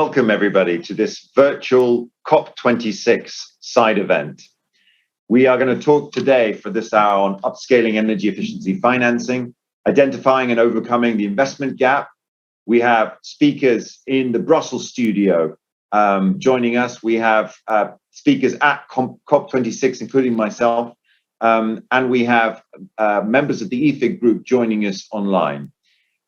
Welcome everybody to this virtual COP26 side event. We are going to talk today for this hour on upscaling energy efficiency financing, identifying and overcoming the investment gap. We have speakers in the Brussels studio joining us. We have speakers at COP26, including myself, and we have members of the EFIG group joining us online.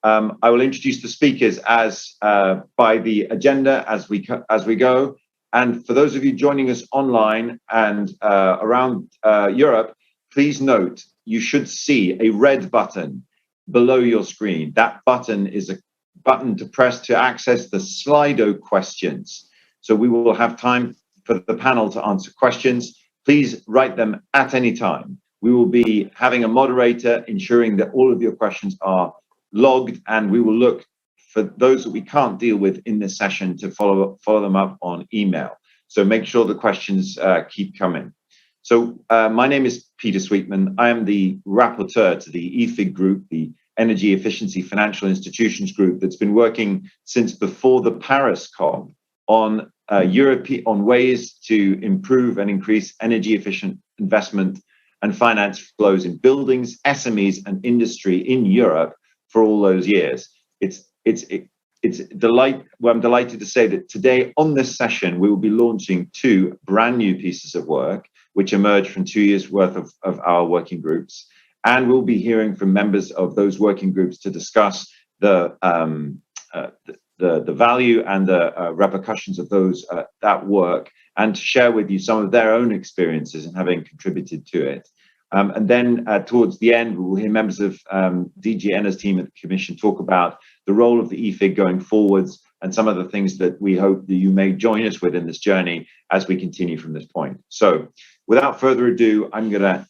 I will introduce the speakers as by the agenda as we go. And for those of you joining us online and around Europe, please note you should see a red button below your screen. That button is a button to press to access the Slido questions. So we will have time for the panel to answer questions. Please write them at any time. We will be having a moderator ensuring that all of your questions are logged, and we will look for those that we can't deal with in this session to follow them up on email. So make sure the questions keep coming. So my name is Peter Sweetman. I am the rapporteur to the EFIG group, the Energy Efficiency Financial Institutions group that's been working since before the Paris COP on ways to improve and increase energy efficient investment and finance flows in buildings, SMEs and industry in Europe for all those years. I'm delighted to say that today on this session, we will be launching two brand new pieces of work, which emerged from 2 years worth of our working groups. And we'll be hearing from members of those working groups to discuss the value and the repercussions of that work, and to share with you some of their own experiences in having contributed to it. And then towards the end, we will hear members of DG Ener's team at the Commission talk about the role of the EFIG going forwards and some of the things that we hope that you may join us with in this journey as we continue from this point. So without further ado, I'm going to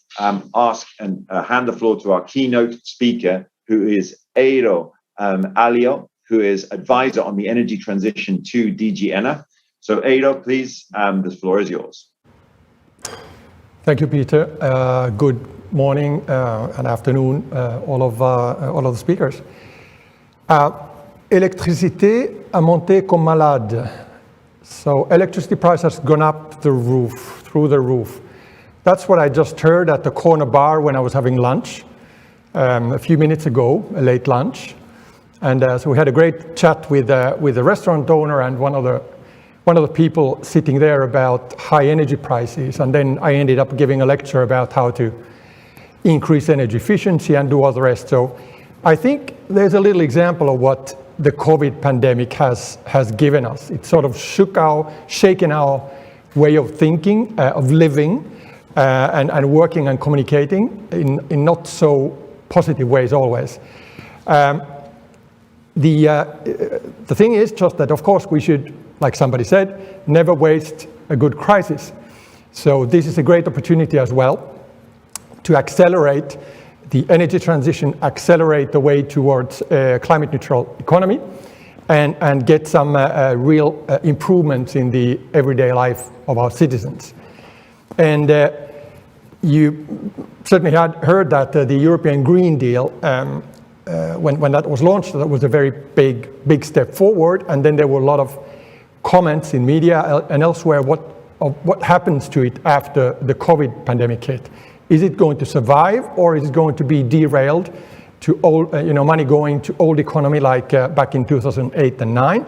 ask and hand the floor to our keynote speaker, who is Eero Alio, who is advisor on the energy transition to DG Ener. So Eero, please, the floor is yours. Thank you, Peter. Good morning and afternoon, all of the speakers. Électricité a monté comme malade. So electricity price has gone up through the roof. That's what I just heard at the corner bar when I was having lunch a few minutes ago, a late lunch. And so we had a great chat with the restaurant owner and one of the people sitting there about high energy prices. And then I ended up giving a lecture about how to increase energy efficiency and do all the rest. So I think there's a little example of what the COVID pandemic has given us. It sort of shaken our way of thinking, of living, and working and communicating in not so positive ways always. The thing is just that, of course, we should, like somebody said, never waste a good crisis. So this is a great opportunity as well to accelerate the energy transition, accelerate the way towards a climate neutral economy, and get some real improvements in the everyday life of our citizens. And you certainly had heard that the European Green Deal, when that was launched, that was a very big step forward. And then there were a lot of comments in media and elsewhere what happens to it after the COVID pandemic hit. Is it going to survive, or is it going to be derailed to old, money going to old economy like back in 2008 and 9?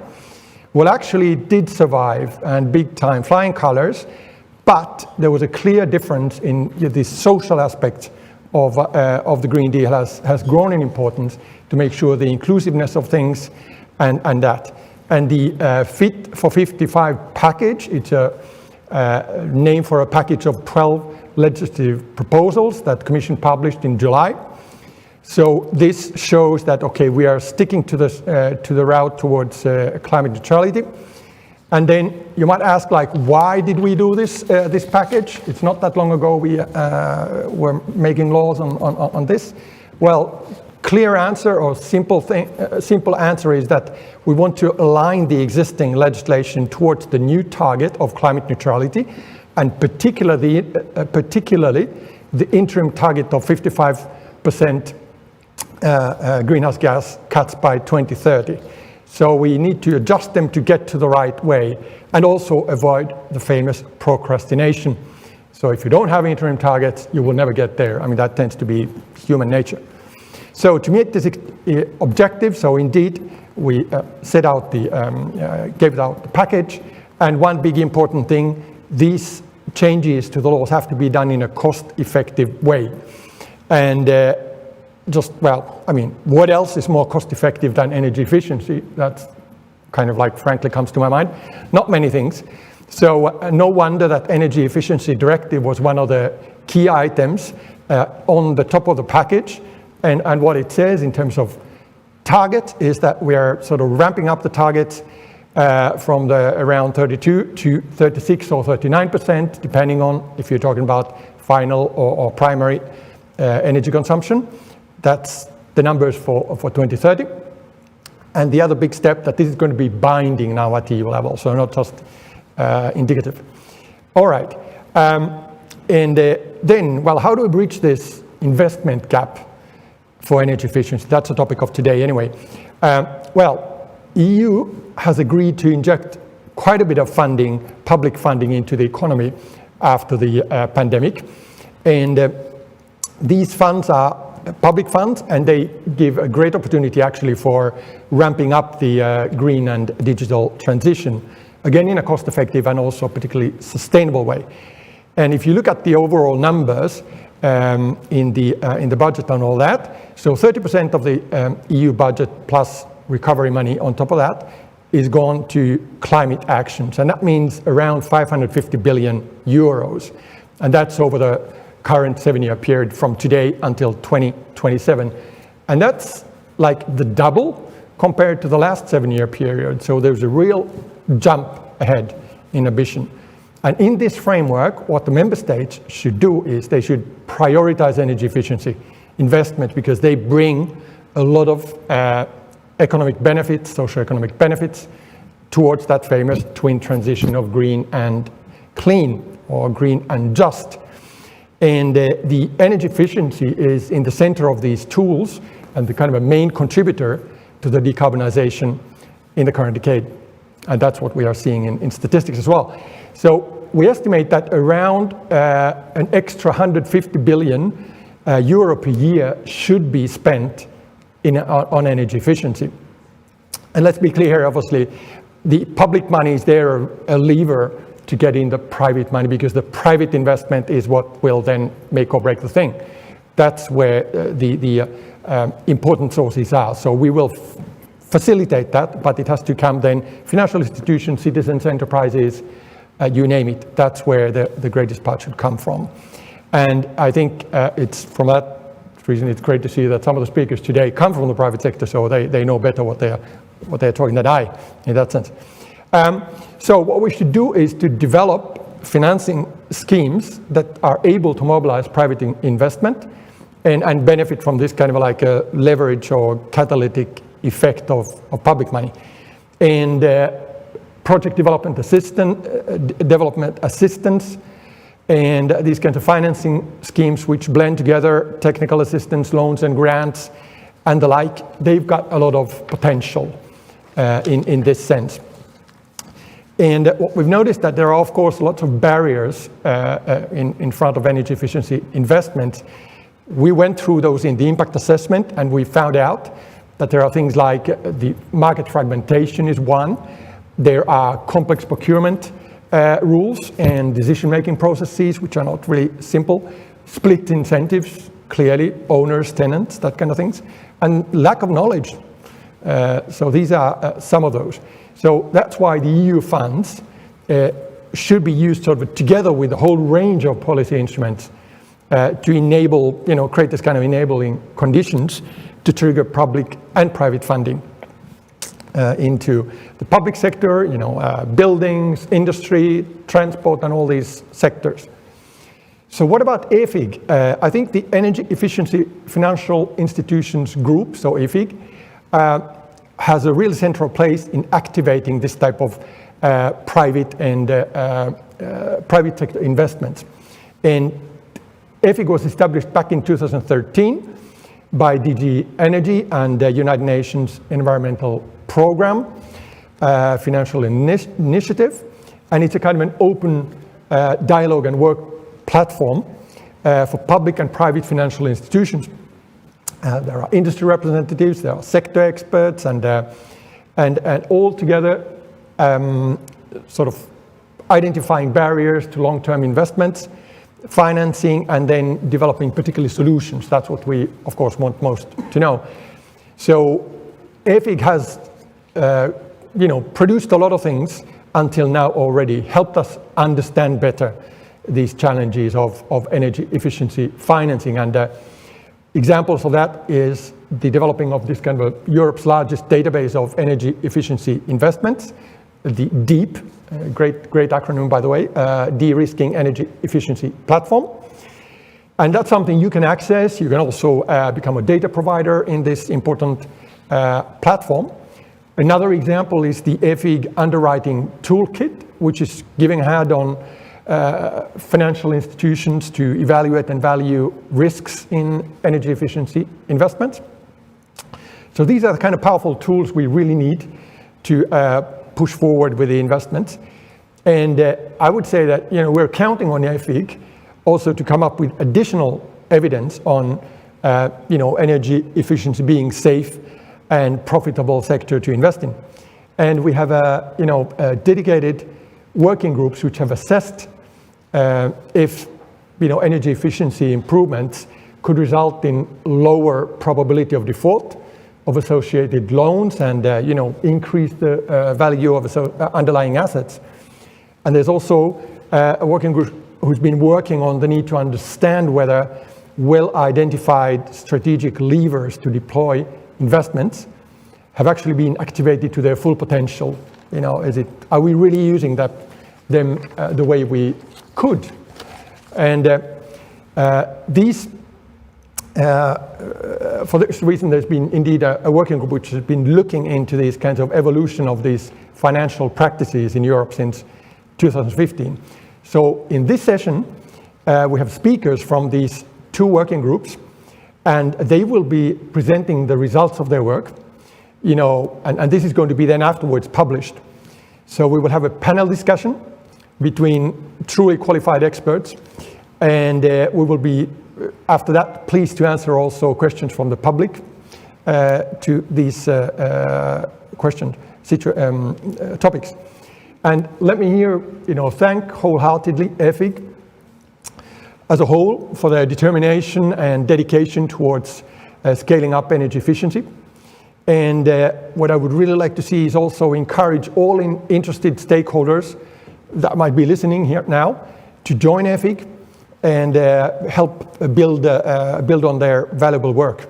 Well, actually it did survive, and big time, flying colors, but there was a clear difference in the social aspect of the Green Deal has grown in importance to make sure the inclusiveness of things and that. And the Fit for 55 package, it's a name for a package of 12 legislative proposals that the Commission published in July. So this shows that, okay, we are sticking to the route towards climate neutrality. And then you might ask, like, why did we do this package? It's not that long ago we were making laws on this. Well, clear answer or simple answer is that we want to align the existing legislation towards the new target of climate neutrality, and particularly the interim target of 55% greenhouse gas cuts by 2030. So we need to adjust them to get to the right way and also avoid the famous procrastination. So if you don't have interim targets, you will never get there. I mean, that tends to be human nature. So to meet this objective, so indeed, we set out gave out the package. And one big important thing, these changes to the laws have to be done in a cost-effective way. And what else is more cost-effective than energy efficiency? That's kind of like, frankly, comes to my mind. Not many things. So no wonder that Energy Efficiency Directive was one of the key items on the top of the package. And what it says in terms of target is that we are sort of ramping up the targets from the around 32 to 36 or 39%, depending on if you're talking about final or primary energy consumption. That's the numbers for 2030. And the other big step, that this is going to be binding now at EU level, so not just indicative. All right. Then, how do we bridge this investment gap for energy efficiency? That's the topic of today anyway. EU has agreed to inject quite a bit of funding, public funding, into the economy after the pandemic. And these funds are public funds, and they give a great opportunity actually for ramping up the green and digital transition, again in a cost-effective and also particularly sustainable way. And if you look at the overall numbers in the budget and all that, so 30% of the EU budget plus recovery money on top of that is gone to climate actions, and that means around 550 billion euros, and that's over the current 7-year period from today until 2027, and that's like the double compared to the last 7-year period. So there's a real jump ahead in ambition. And in this framework, what the member states should do is they should prioritize energy efficiency investment, because they bring a lot of economic benefits, socioeconomic benefits, towards that famous twin transition of green and clean, or green and just. And the energy efficiency is in the center of these tools and the kind of a main contributor to the decarbonization in the current decade. And that's what we are seeing in statistics as well. So we estimate that around an extra 150 billion euro per year should be spent on energy efficiency. And let's be clear here, obviously, the public money is there a lever to get in the private money, because the private investment is what will then make or break the thing. That's where the important sources are. So we will facilitate that, but it has to come then financial institutions, citizens, enterprises, you name it. That's where the greatest part should come from. And I think it's from that reason it's great to see that some of the speakers today come from the private sector, so they know better what they're talking than I, in that sense. So what we should do is to develop financing schemes that are able to mobilize private investment and benefit from this kind of like a leverage or catalytic effect of public money. And project development assistance, and these kinds of financing schemes which blend together technical assistance, loans and grants, and the like, they've got a lot of potential in this sense. And what we've noticed that there are, of course, lots of barriers in front of energy efficiency investments. We went through those in the impact assessment, and we found out that there are things like the market fragmentation is one. There are complex procurement rules and decision-making processes which are not really simple. Split incentives, clearly, owners, tenants, that kind of things, and lack of knowledge. So these are some of those. So that's why the EU funds should be used sort of together with a whole range of policy instruments to enable, create this kind of enabling conditions to trigger public and private funding into the public sector, buildings, industry, transport, and all these sectors. So what about EFIG? I think the Energy Efficiency Financial Institutions Group, so EFIG, has a real central place in activating this type of private and private sector investments. And EFIG was established back in 2013 by DG Energy and the United Nations Environmental program, financial initiative, and it's a kind of an open dialogue and work platform for public and private financial institutions. There are industry representatives, there are sector experts, and all together sort of identifying barriers to long-term investments, financing, and then developing particular solutions. That's what we, of course, want most to know. So EFIG has produced a lot of things until now already, helped us understand better these challenges of energy efficiency financing. And examples of that is the developing of this kind of Europe's largest database of energy efficiency investments, the DEEP, great acronym by the way, De-risking Energy Efficiency Platform. And that's something you can access. You can also become a data provider in this important platform. Another example is the EFIG Underwriting Toolkit, which is giving a hand on financial institutions to evaluate and value risks in energy efficiency investments. So these are the kind of powerful tools we really need to push forward with the investments. And I would say that we're counting on EFIG also to come up with additional evidence on energy efficiency being safe and profitable sector to invest in. And we have dedicated working groups which have assessed if energy efficiency improvements could result in lower probability of default of associated loans and increase the value of underlying assets. And there's also a working group who's been working on the need to understand whether well-identified strategic levers to deploy investments have actually been activated to their full potential. Are we really using them the way we could? And for this reason, there's been indeed a working group which has been looking into these kinds of evolution of these financial practices in Europe since 2015. So in this session, we have speakers from these two working groups, and they will be presenting the results of their work, and this is going to be then afterwards published. So we will have a panel discussion between truly qualified experts, and we will be, after that, pleased to answer also questions from the public to these topics. And let me here, thank wholeheartedly EFIG as a whole for their determination and dedication towards scaling up energy efficiency. And what I would really like to see is also encourage all interested stakeholders that might be listening here now to join EFIG and help build on their valuable work.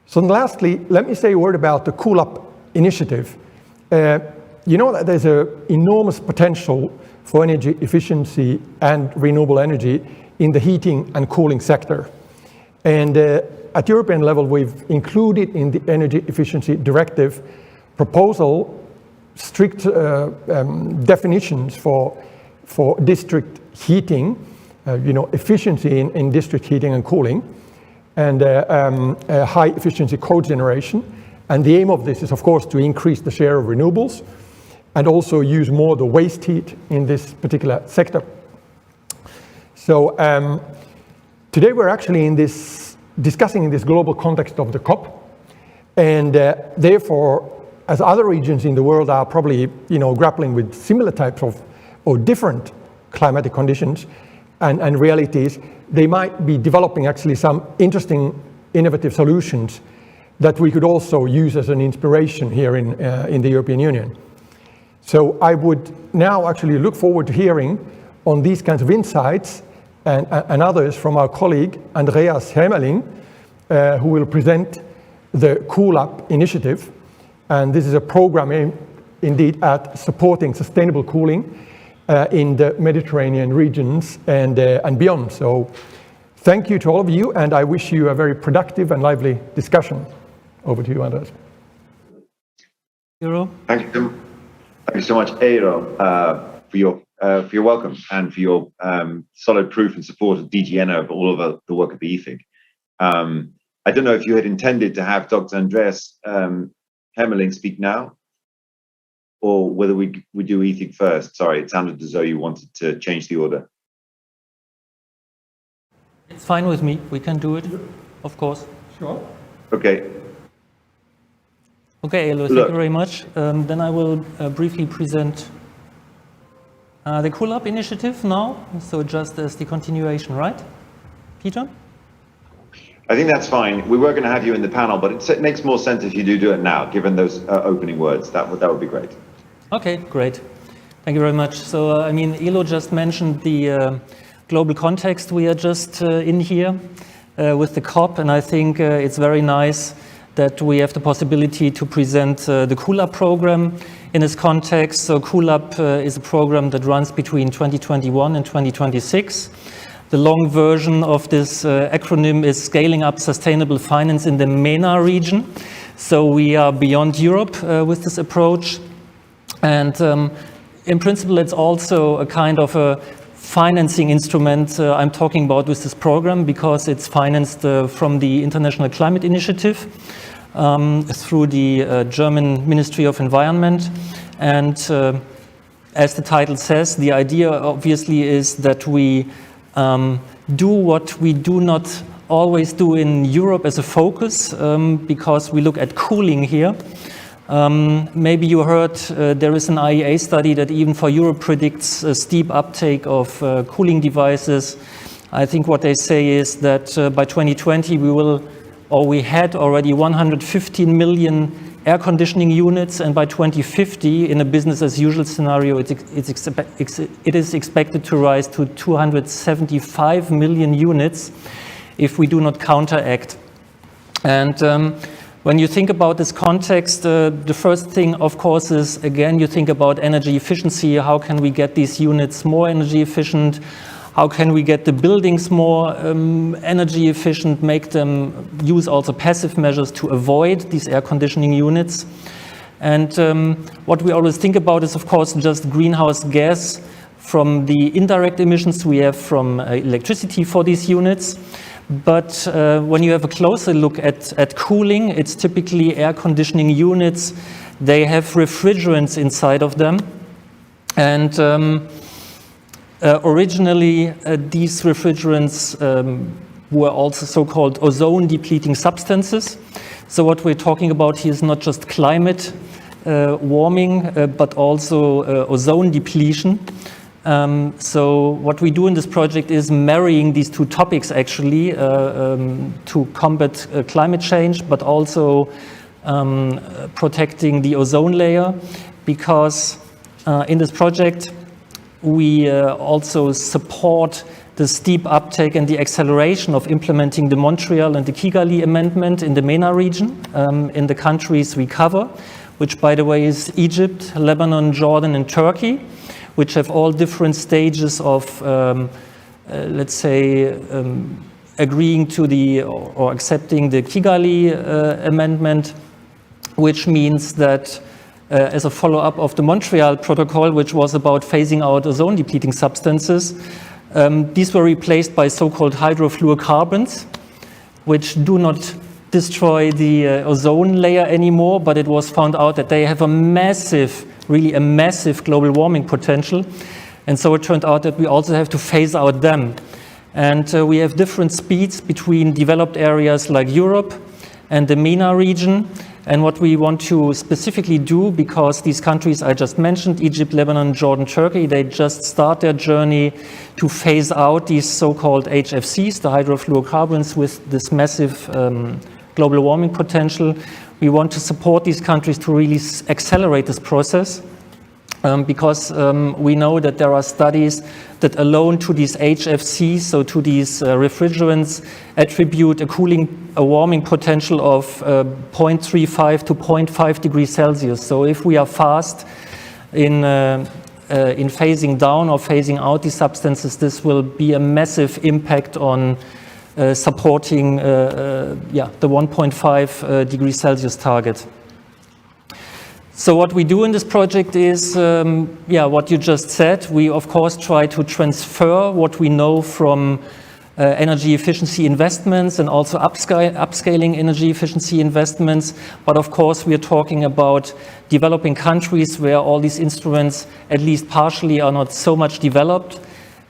So lastly, let me say a word about the Cool Up initiative. That there's an enormous potential for energy efficiency and renewable energy in the heating and cooling sector. And at European level, we've included in the Energy Efficiency Directive proposal strict definitions for district heating, efficiency in district heating and cooling, and high efficiency cogeneration. And the aim of this is, of course, to increase the share of renewables and also use more the waste heat in this particular sector. So today we're actually discussing in this global context of the COP, and therefore, as other regions in the world are probably grappling with similar types of or different climatic conditions and realities, they might be developing actually some interesting innovative solutions that we could also use as an inspiration here in the European Union. So I would now actually look forward to hearing on these kinds of insights and others from our colleague Andreas Hämerling, who will present the Cool Up initiative. And this is a program aimed indeed at supporting sustainable cooling in the Mediterranean regions and beyond. So thank you to all of you, and I wish you a very productive and lively discussion. Over to you, Andreas. Eero. Thank you so much, Eero, for your welcome and for your solid proof and support of DGNO of all of the work of the EFIG. I don't know if you had intended to have Dr. Andreas Hemmerling speak now, or whether we do Ethik first. Sorry, it sounded as though you wanted to change the order. It's fine with me. We can do it, of course. Sure. Okay. Okay, Elo, thank you very much. Then I will briefly present the Cool Up initiative now. So just as the continuation, right? Peter? I think that's fine. We were going to have you in the panel, but it makes more sense if you do it now, given those opening words. That would be great. Okay, great. Thank you very much. So, I mean, Elo just mentioned the global context we are just in here with the COP, and I think it's very nice that we have the possibility to present the Cool Up program in this context. So Cool Up is a program that runs between 2021 and 2026. The long version of this acronym is Scaling Up Sustainable Finance in the MENA region. So we are beyond Europe with this approach. And in principle, it's also a kind of a financing instrument I'm talking about with this program, because it's financed from the International Climate Initiative through the German Ministry of Environment. And as the title says, the idea obviously is that we do what we do not always do in Europe as a focus, because we look at cooling here. Maybe you heard there is an IEA study that even for Europe predicts a steep uptake of cooling devices. I think what they say is that by 2020 we had already 115 million air conditioning units, and by 2050, in a business as usual scenario, it is expected to rise to 275 million units if we do not counteract. And when you think about this context, the first thing, of course, is, again, you think about energy efficiency. How can we get these units more energy efficient? How can we get the buildings more energy efficient, make them use also passive measures to avoid these air conditioning units? And what we always think about is, of course, just greenhouse gas from the indirect emissions we have from electricity for these units. But when you have a closer look at cooling, it's typically air conditioning units. They have refrigerants inside of them. And originally, these refrigerants were also so-called ozone-depleting substances. So what we're talking about here is not just climate warming, but also ozone depletion. So what we do in this project is marrying these two topics, actually, to combat climate change, but also protecting the ozone layer, because in this project, we also support the steep uptake and the acceleration of implementing the Montreal and the Kigali Amendment in the MENA region, in the countries we cover, which, by the way, is Egypt, Lebanon, Jordan, and Turkey, which have all different stages of, let's say, agreeing to or accepting the Kigali Amendment, which means that as a follow-up of the Montreal Protocol, which was about phasing out ozone-depleting substances, these were replaced by so-called hydrofluorocarbons, which do not destroy the ozone layer anymore, but it was found out that they have really a massive global warming potential. And so it turned out that we also have to phase out them. And we have different speeds between developed areas like Europe and the MENA region. And what we want to specifically do, because these countries I just mentioned, Egypt, Lebanon, Jordan, Turkey, they just start their journey to phase out these so-called HFCs, the hydrofluorocarbons, with this massive global warming potential. We want to support these countries to really accelerate this process, because we know that there are studies that alone to these HFCs, so to these refrigerants, attribute a warming potential of 0.35 to 0.5 degrees Celsius. So if we are fast in phasing down or phasing out these substances, this will be a massive impact on supporting the 1.5 degrees Celsius target. So what we do in this project is, what you just said. We, of course, try to transfer what we know from energy efficiency investments and also upscaling energy efficiency investments. But of course, we are talking about developing countries where all these instruments, at least partially, are not so much developed.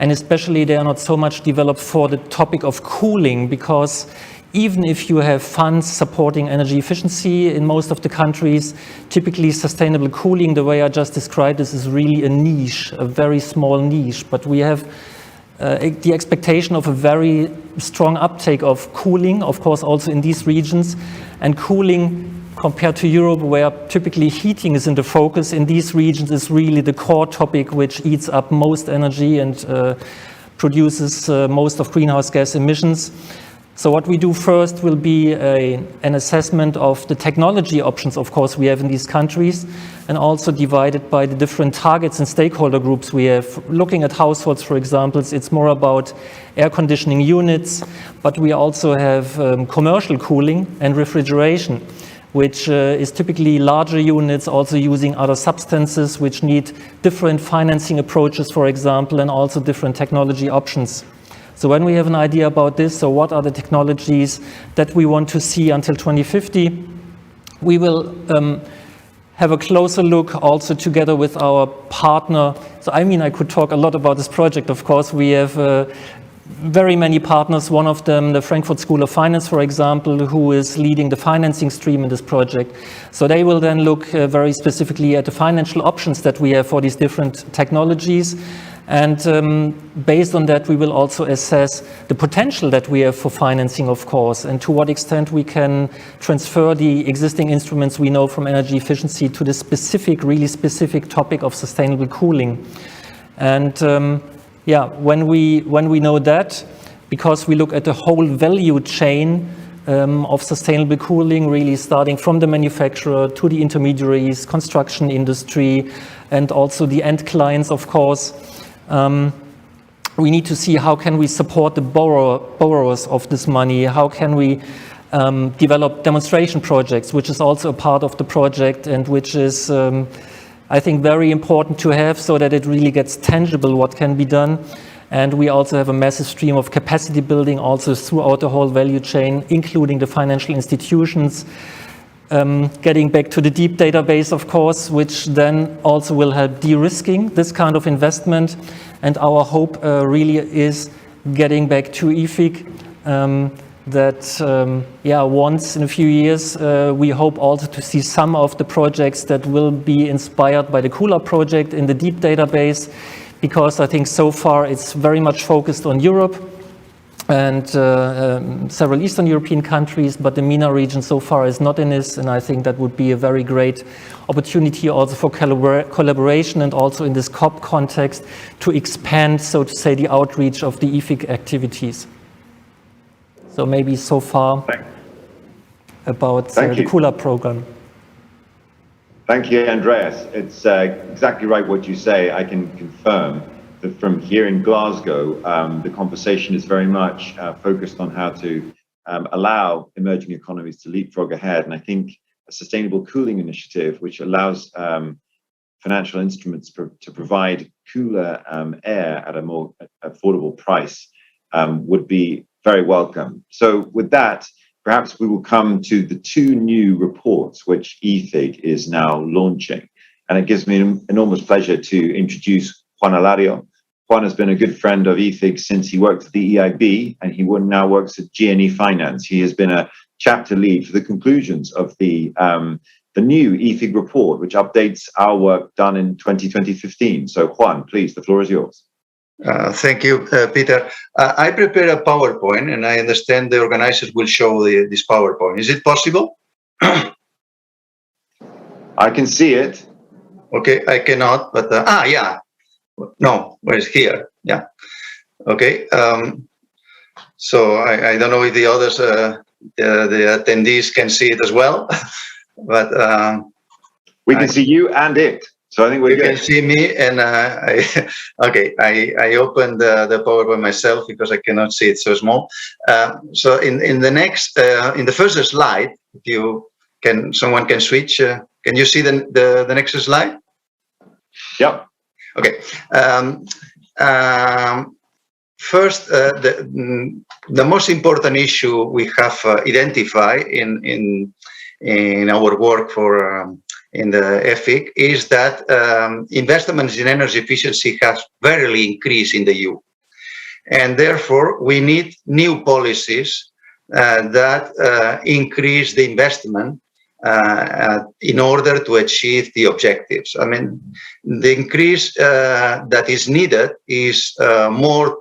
And especially they are not so much developed for the topic of cooling, because even if you have funds supporting energy efficiency in most of the countries, typically sustainable cooling, the way I just described this, is really a niche, a very small niche. But we have the expectation of a very strong uptake of cooling, of course, also in these regions. And cooling, compared to Europe, where typically heating is in the focus, in these regions is really the core topic which eats up most energy and produces most of greenhouse gas emissions. So what we do first will be an assessment of the technology options, of course, we have in these countries, and also divided by the different targets and stakeholder groups we have. Looking at households, for example, it's more about air conditioning units, but we also have commercial cooling and refrigeration, which is typically larger units, also using other substances, which need different financing approaches, for example, and also different technology options. So when we have an idea about this, so what are the technologies that we want to see until 2050, we will have a closer look also together with our partner. So I could talk a lot about this project, of course. We have very many partners, one of them the Frankfurt School of Finance, for example, who is leading the financing stream in this project. So they will then look very specifically at the financial options that we have for these different technologies. And based on that, we will also assess the potential that we have for financing, of course, and to what extent we can transfer the existing instruments we know from energy efficiency to the specific, really specific topic of sustainable cooling. And when we know that, because we look at the whole value chain of sustainable cooling, really starting from the manufacturer to the intermediaries, construction industry, and also the end clients, of course. We need to see how can we support the borrowers of this money, how can we develop demonstration projects, which is also a part of the project and which is, I think, very important to have so that it really gets tangible what can be done. And we also have a massive stream of capacity building also throughout the whole value chain, including the financial institutions. Getting back to the deep database, of course, which then also will help de-risking this kind of investment. And our hope really is getting back to EFIG, once in a few years, we hope also to see some of the projects that will be inspired by the Cooler project in the deep database, because I think so far it's very much focused on Europe and several Eastern European countries, but the MENA region so far is not in this, and I think that would be a very great opportunity also for collaboration and also in this COP context to expand, so to say, the outreach of the EFIG activities. So maybe so far about the Cooler program. Thank you, Andreas. It's exactly right what you say. I can confirm that from here in Glasgow, the conversation is very much focused on how to allow emerging economies to leapfrog ahead. And I think a sustainable cooling initiative, which allows financial instruments to provide cooler air at a more affordable price would be very welcome. So with that, perhaps we will come to the two new reports which EFIG is now launching. And it gives me an enormous pleasure to introduce Juan Alario. Juan has been a good friend of EFIG since he worked at the EIB, and he now works at GMT Finance. He has been a chapter lead for the conclusions of the new EFIG report, which updates our work done in 2015. So Juan, please, the floor is yours. Thank you, Peter. I prepared a PowerPoint, and I understand the organizers will show this PowerPoint. Is it possible? I can see it. Okay, I cannot, but yeah. No, where's here? Yeah. Okay. So I don't know if the others, the attendees can see it as well, but we can see you and it. So I think we're good. You can see me, and I opened the PowerPoint myself because I cannot see it so small. So in the first slide, if someone can switch. Can you see the next slide? Yep. Okay. first, the most important issue we have identified in our work for in the EFIC is that investments in energy efficiency have barely increased in the EU. And therefore, we need new policies that increase the investment in order to achieve the objectives. I mean, the increase that is needed is more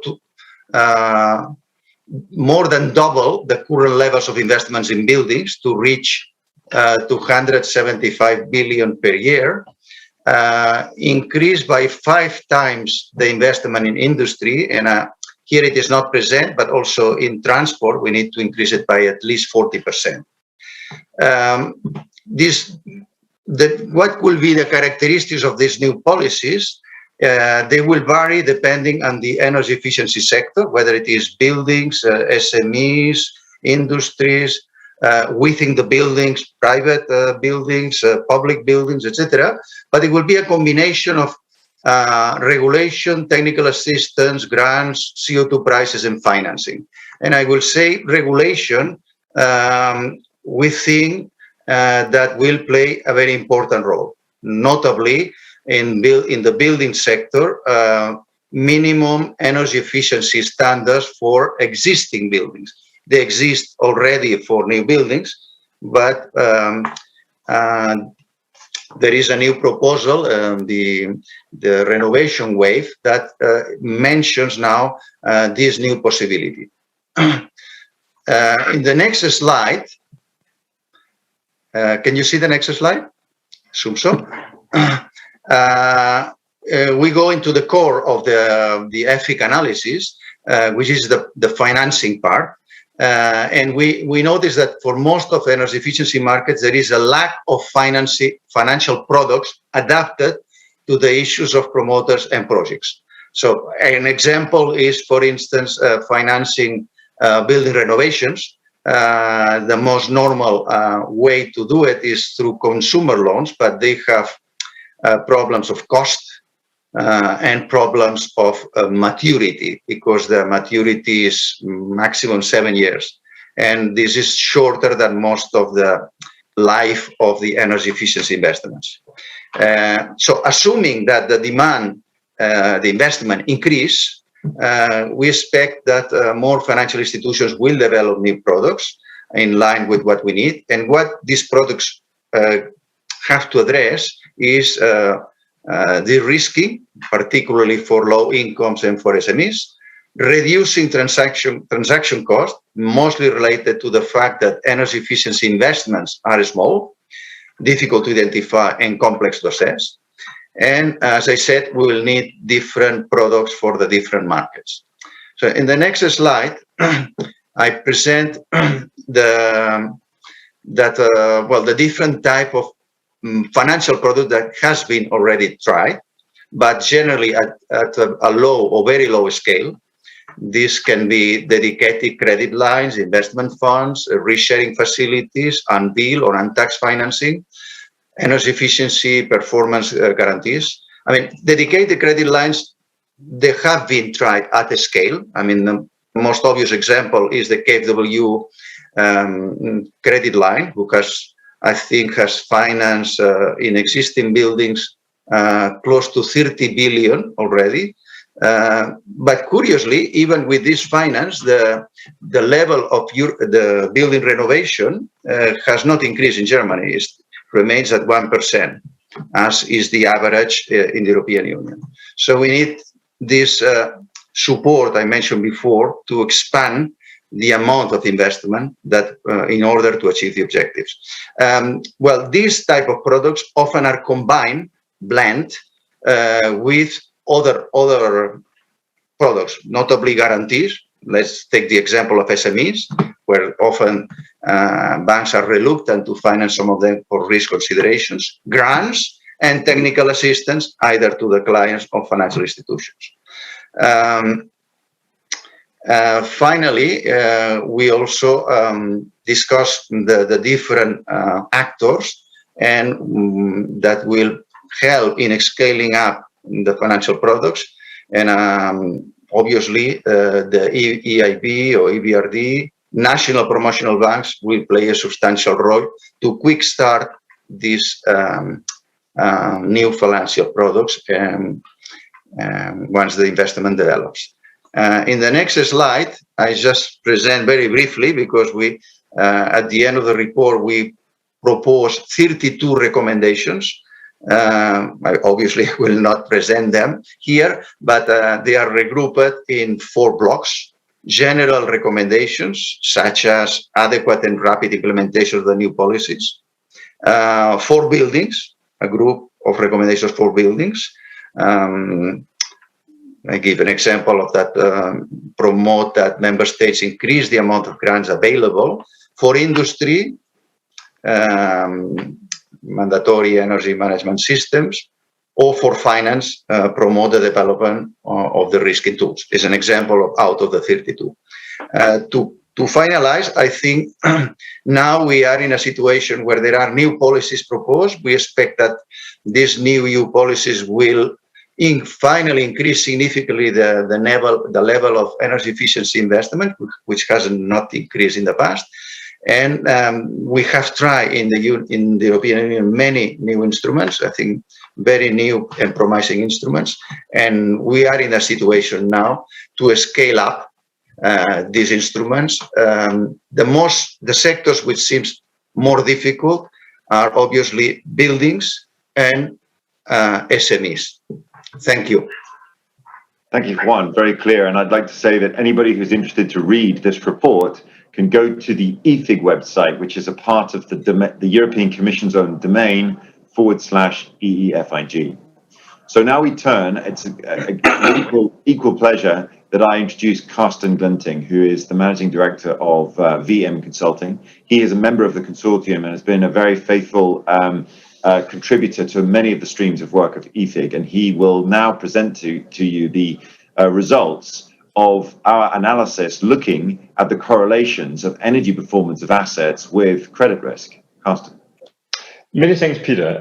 than double the current levels of investments in buildings to reach 275 billion per year, increase by 5 times the investment in industry, and here it is not present, but also in transport, we need to increase it by at least 40%. What will be the characteristics of these new policies? They will vary depending on the energy efficiency sector, whether it is buildings, SMEs, industries, within the buildings, private buildings, public buildings, etc. But it will be a combination of regulation, technical assistance, grants, CO2 prices, and financing. And I will say regulation, we think that will play a very important role, notably in the building sector, minimum energy efficiency standards for existing buildings. They exist already for new buildings, but there is a new proposal, the renovation wave, that mentions now this new possibility. In the next slide, can you see the next slide? Assume so. We go into the core of the EFIC analysis, which is the financing part. And we notice that for most of energy efficiency markets, there is a lack of financial products adapted to the issues of promoters and projects. So an example is, for instance, financing building renovations. The most normal way to do it is through consumer loans, but they have problems of cost and problems of maturity, because the maturity is maximum 7 years. And this is shorter than most of the life of the energy efficiency investments. So assuming that the demand, the investment increase, we expect that more financial institutions will develop new products in line with what we need. And what these products have to address is de-risking, particularly for low incomes and for SMEs, reducing transaction costs, mostly related to the fact that energy efficiency investments are small, difficult to identify, and complex to assess. And as I said, we will need different products for the different markets. So in the next slide, I present the different type of financial product that has been already tried, but generally at a low or very low scale. This can be dedicated credit lines, investment funds, risk-sharing facilities, unbilled or untaxed financing, energy efficiency performance guarantees. I mean, dedicated credit lines, they have been tried at a scale. I mean, the most obvious example is the KfW credit line, who I think has financed in existing buildings close to 30 billion already. But curiously, even with this finance, the level of the building renovation has not increased in Germany. It remains at 1%, as is the average in the European Union. So we need this support I mentioned before to expand the amount of investment that in order to achieve the objectives. Well, these type of products often are combined, blend with other products, notably guarantees. Let's take the example of SMEs, where often banks are reluctant to finance some of them for risk considerations, grants, and technical assistance, either to the clients or financial institutions. Finally, we also discuss the different actors and that will help in scaling up the financial products. And obviously, the EIB or EBRD, national promotional banks will play a substantial role to quick start these new financial products once the investment develops. In the next slide, I just present very briefly, because we, at the end of the report, we propose 32 recommendations. I obviously will not present them here, but they are regrouped in 4 blocks. General recommendations, such as adequate and rapid implementation of the new policies. 4 buildings, a group of recommendations for buildings. I give an example of that, promote that member states increase the amount of grants available. For industry, mandatory energy management systems, or for finance, promote the development of the risking tools. Is an example out of the 32. To finalize, I think now we are in a situation where there are new policies proposed. We expect that these new EU policies will finally increase significantly the level of energy efficiency investment, which has not increased in the past. And we have tried in the European Union many new instruments, I think very new and promising instruments. And we are in a situation now to scale up these instruments. The sectors which seems more difficult are obviously buildings and SMEs. Thank you. Thank you, Juan. Very clear. And I'd like to say that anybody who's interested to read this report can go to the EFIG website, which is a part of the European Commission's own domain /EEFIG. So now we turn, it's an equal pleasure that I introduce Carsten Glenting, who is the Managing Director of VM Consulting. He is a member of the consortium and has been a very faithful contributor to many of the streams of work of EFIG, and he will now present to you the results of our analysis looking at the correlations of energy performance of assets with credit risk. Carsten. Many thanks, Peter.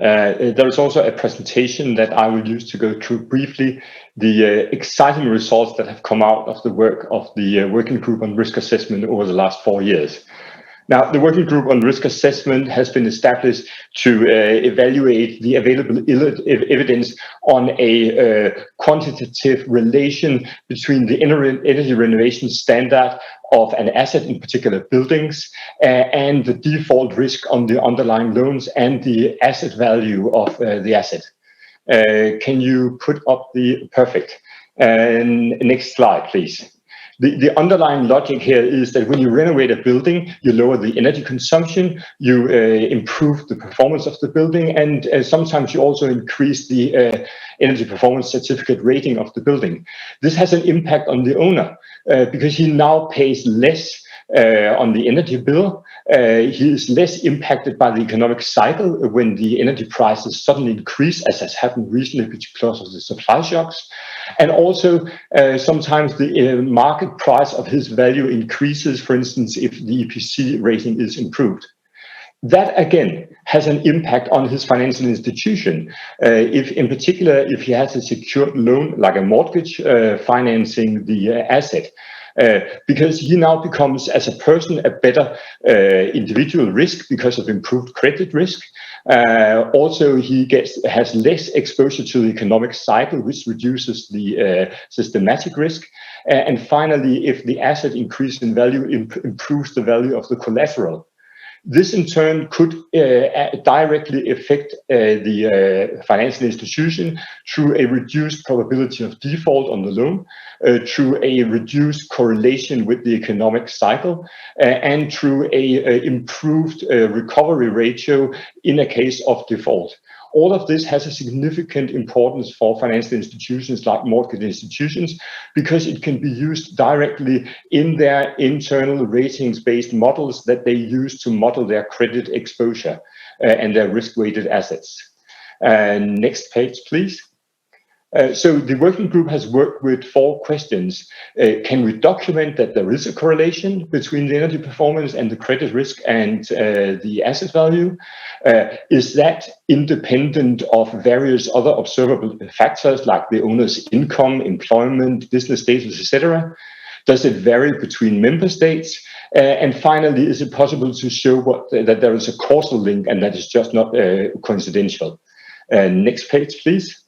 There is also a presentation that I will use to go through briefly the exciting results that have come out of the work of the Working Group on Risk Assessment over the last 4 years. Now, the Working Group on Risk Assessment has been established to evaluate the available evidence on a quantitative relation between the energy renovation standard of an asset, in particular buildings, and the default risk on the underlying loans and the asset value of the asset. Can you put up the perfect? Next slide, please. The underlying logic here is that when you renovate a building, you lower the energy consumption, you improve the performance of the building, and sometimes you also increase the energy performance certificate rating of the building. This has an impact on the owner because he now pays less on the energy bill. He is less impacted by the economic cycle when the energy prices suddenly increase, as has happened recently because of the supply shocks. And also, sometimes the market price of his value increases, for instance, if the EPC rating is improved. That, again, has an impact on his financial institution. If, in particular, if he has a secured loan, like a mortgage financing the asset, because he now becomes, as a person, a better individual risk because of improved credit risk. Also, he has less exposure to the economic cycle, which reduces the systematic risk. And finally, if the asset increases in value, improves the value of the collateral. This in turn could directly affect the financial institution through a reduced probability of default on the loan, through a reduced correlation with the economic cycle, and through a improved recovery ratio in a case of default. All of this has a significant importance for financial institutions like mortgage institutions because it can be used directly in their internal ratings-based models that they use to model their credit exposure and their risk-weighted assets. Next page, please. So the working group has worked with 4 questions. Can we document that there is a correlation between the energy performance and the credit risk and the asset value? Is that independent of various other observable factors like the owner's income, employment, business status, etc.? Does it vary between member states? And finally, is it possible to show that there is a causal link and that is just not coincidental? Next page, please.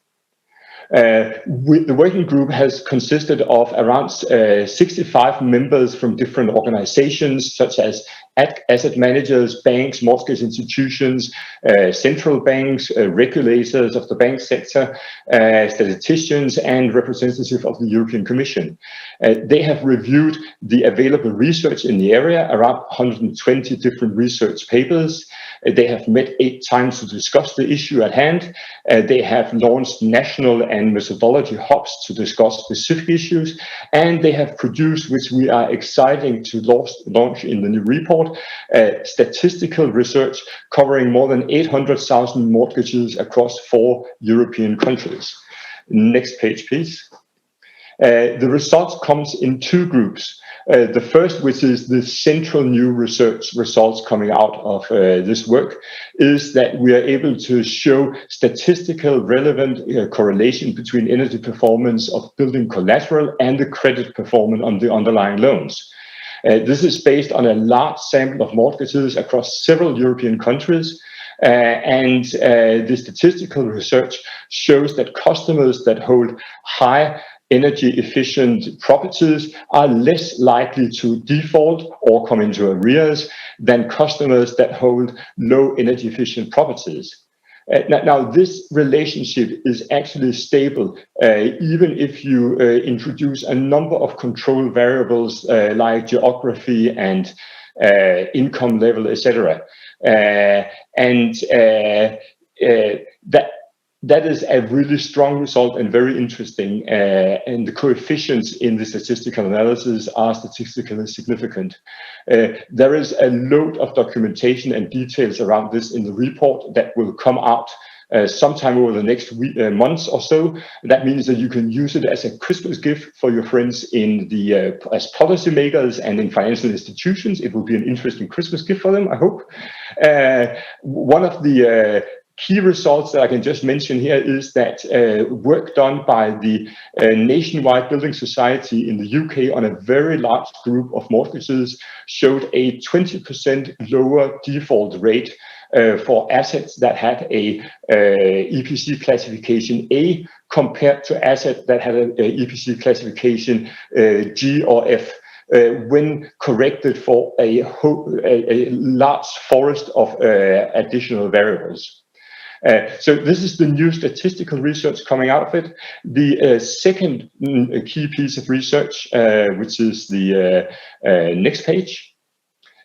The working group has consisted of around 65 members from different organizations, such as asset managers, banks, mortgage institutions, central banks, regulators of the bank sector, statisticians, and representatives of the European Commission. They have reviewed the available research in the area, around 120 different research papers. They have met 8 times to discuss the issue at hand. They have launched national and methodology hubs to discuss specific issues, and they have produced, which we are excited to launch in the new report, statistical research covering more than 800,000 mortgages across 4 European countries. Next page, please. The results comes in 2 groups. The first, which is the central new research results coming out of this work, is that we are able to show statistical relevant correlation between energy performance of building collateral and the credit performance on the underlying loans. This is based on a large sample of mortgages across several European countries. And the statistical research shows that customers that hold high energy efficient properties are less likely to default or come into arrears than customers that hold low energy efficient properties. Now, this relationship is actually stable, even if you introduce a number of control variables like geography and income level, etc. That is a really strong result and very interesting, and the coefficients in the statistical analysis are statistically significant. There is a load of documentation and details around this in the report that will come out sometime over the next months or so. That means that you can use it as a Christmas gift for your friends in the as policymakers and in financial institutions. It will be an interesting Christmas gift for them, I hope. One of the key results that I can just mention here is that work done by the Nationwide Building Society in the UK on a very large group of mortgages showed a 20% lower default rate for assets that had a EPC classification A compared to assets that had an EPC classification G or F. When corrected for a large forest of additional variables. So this is the new statistical research coming out of it. The second key piece of research, which is the next page,